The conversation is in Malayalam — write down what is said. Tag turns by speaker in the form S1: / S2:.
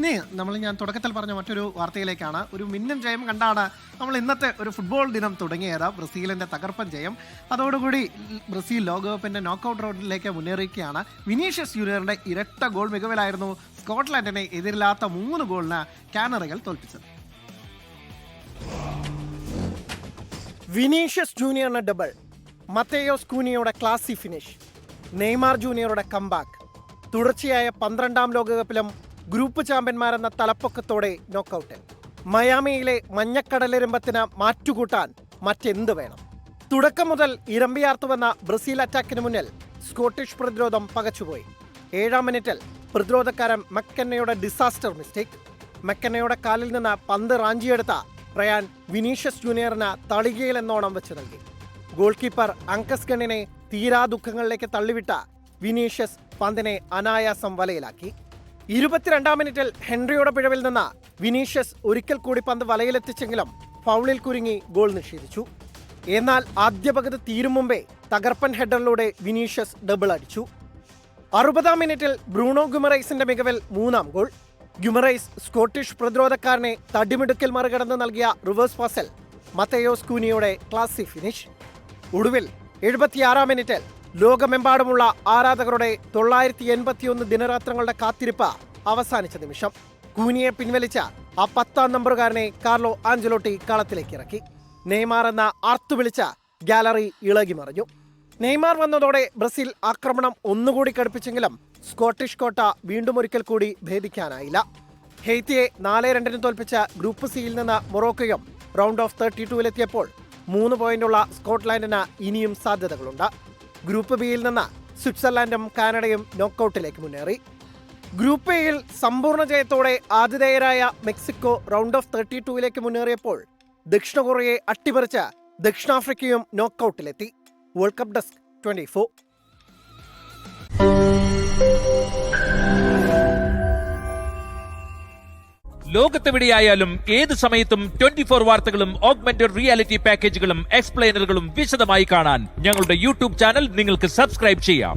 S1: ഇന്ന് ഞാൻ തുടക്കത്തിൽ പറഞ്ഞ മറ്റൊരു വാർത്തയിലേക്കാണ്. ഒരു മിന്നൻ ജയം കണ്ടാണ് നമ്മൾ ഇന്നത്തെ ഒരു ഫുട്ബോൾ ദിനം തുടങ്ങിയത്. ബ്രസീലിന്റെ തകർപ്പൻ ജയം. അതോടുകൂടി ബ്രസീൽ ലോകകപ്പിന്റെ നോക്കൌട്ട് റൗണ്ടിലേക്ക് മുന്നേറിയിരിക്കുകയാണ്. വിനീഷ്യസ് ജൂനിയറിന്റെ ഇരട്ട ഗോൾ മികവിലായിരുന്നു സ്കോട്ട്ലൻഡിനെ എതിരില്ലാത്ത 3 ഗോളിന് കാനറികൾ തോൽപ്പിച്ചത്.
S2: വിനീഷ്യസ് ജൂനിയറിന് ഡബിൾ, മത്തേയോസ് കൂനിയുടെ ക്ലാസി ഫിനിഷ്, നെയ്മാർ ജൂനിയറുടെ കംബാക്ക്. തുടർച്ചയായ 12ാം ലോകകപ്പിലും ഗ്രൂപ്പ് ചാമ്പ്യന്മാരെന്ന തലപ്പൊക്കത്തോടെ നോക്കൌട്ട്. മയാമിയിലെ മഞ്ഞക്കടലിരമ്പത്തിന് മാറ്റുകൂട്ടാൻ മറ്റെന്ത് വേണം? തുടക്കം മുതൽ ഇരമ്പിയാർത്തുവന്ന ബ്രസീൽ അറ്റാക്കിന് മുന്നിൽ സ്കോട്ടിഷ് പ്രതിരോധം പകച്ചുപോയി. 7ാം മിനിറ്റിൽ പ്രതിരോധക്കാരൻ മക്കന്നയുടെ ഡിസാസ്റ്റർ മിസ്റ്റേക്ക്. മക്കന്നയുടെ കാലിൽ നിന്ന് പന്ത് റാഞ്ചിയെടുത്ത റയാൻ വിനീഷ്യസ് ജൂനിയറിന് തളികയിൽ എന്നോണം വെച്ച് നൽകി. ഗോൾ കീപ്പർ അങ്കസ് ഗണ്ണിനെ തീരാ ദുഃഖങ്ങളിലേക്ക് തള്ളിവിട്ട വിനീഷ്യസ് പന്തിനെ അനായാസം വലയിലാക്കി. 22ാം മിനിറ്റിൽ ഹെൻറിയുടെ പിഴവിൽ നിന്ന് വിനീഷ്യസ് ഒരിക്കൽ കൂടി പന്ത് വലയിലെത്തിച്ചെങ്കിലും ഫൗളിൽ കുരുങ്ങി ഗോൾ നിഷേധിച്ചു. എന്നാൽ ആദ്യ പകുതി തീരും മുമ്പേ തകർപ്പൻ ഹെഡറിലൂടെ വിനീഷ്യസ് ഡബിൾ അടിച്ചു. 60ാം മിനിറ്റിൽ ബ്രൂണോ ഗുമറൈസിന്റെ മികവിൽ 3ാം ഗോൾ. ഗുമറൈസ് സ്കോട്ടിഷ് പ്രതിരോധക്കാരനെ തടിമിടുക്കിൽ മറികടന്ന് നൽകിയ റിവേഴ്സ് പാസിൽ മത്തേയോസ് കൂനിയുടെ ക്ലാസി ഫിനിഷ്. ഒടുവിൽ 76ാം മിനിറ്റിൽ ലോകമെമ്പാടുമുള്ള ആരാധകരുടെ 981 ദിനരാത്രങ്ങളുടെ കാത്തിരിപ്പ് അവസാനിച്ച നിമിഷം കൂനിയെ പിൻവലിച്ച ആ 10ാം നമ്പറുകാരനെ കാർലോ ആഞ്ചലോട്ടി കളത്തിലേക്ക് ഇറക്കി. നെയ്മാർ എന്ന ആർത്തു വിളിച്ച ഗാലറി ഇളകി മറിഞ്ഞു. നെയ്മാർ വന്നതോടെ ബ്രസീൽ ആക്രമണം ഒന്നുകൂടി കടുപ്പിച്ചെങ്കിലും സ്കോട്ടിഷ് കോട്ട വീണ്ടും ഒരിക്കൽ കൂടി ഭേദിക്കാനായില്ല. ഹെയ്ത്തിയെ 4-2 തോൽപ്പിച്ച ഗ്രൂപ്പ് സിയിൽ നിന്ന് മൊറോക്കോയും റൗണ്ട് ഓഫ് 32-ലെത്തിയപ്പോൾ 3 പോയിന്റുള്ള സ്കോട്ട്ലാൻഡിന് ഇനിയും സാധ്യതകളുണ്ട്. ഗ്രൂപ്പ് ബിയിൽ നിന്ന് സ്വിറ്റ്സർലാൻഡും കാനഡയും നോക്കൌട്ടിലേക്ക് മുന്നേറി. ഗ്രൂപ്പ് എയിൽ സമ്പൂർണ്ണ ജയത്തോടെ ആതിഥേയരായ മെക്സിക്കോ റൗണ്ട് ഓഫ് 32-ലേക്ക് മുന്നേറിയപ്പോൾ ദക്ഷിണ കൊറിയയെ അട്ടിമറിച്ച് ദക്ഷിണാഫ്രിക്കയും നോക്കൌട്ടിലെത്തി. World cup desk 24.
S3: ലോകത്തെവിടെയായാലും ഏത് സമയത്തും 24 വാർത്തകളും ഓഗ്മെന്റഡ് റിയാലിറ്റി പാക്കേജുകളും എക്സ്പ്ലെയിനറുകളും വിശദമായി കാണാൻ ഞങ്ങളുടെ യൂട്യൂബ് ചാനൽ നിങ്ങൾക്ക് സബ്സ്ക്രൈബ് ചെയ്യാം.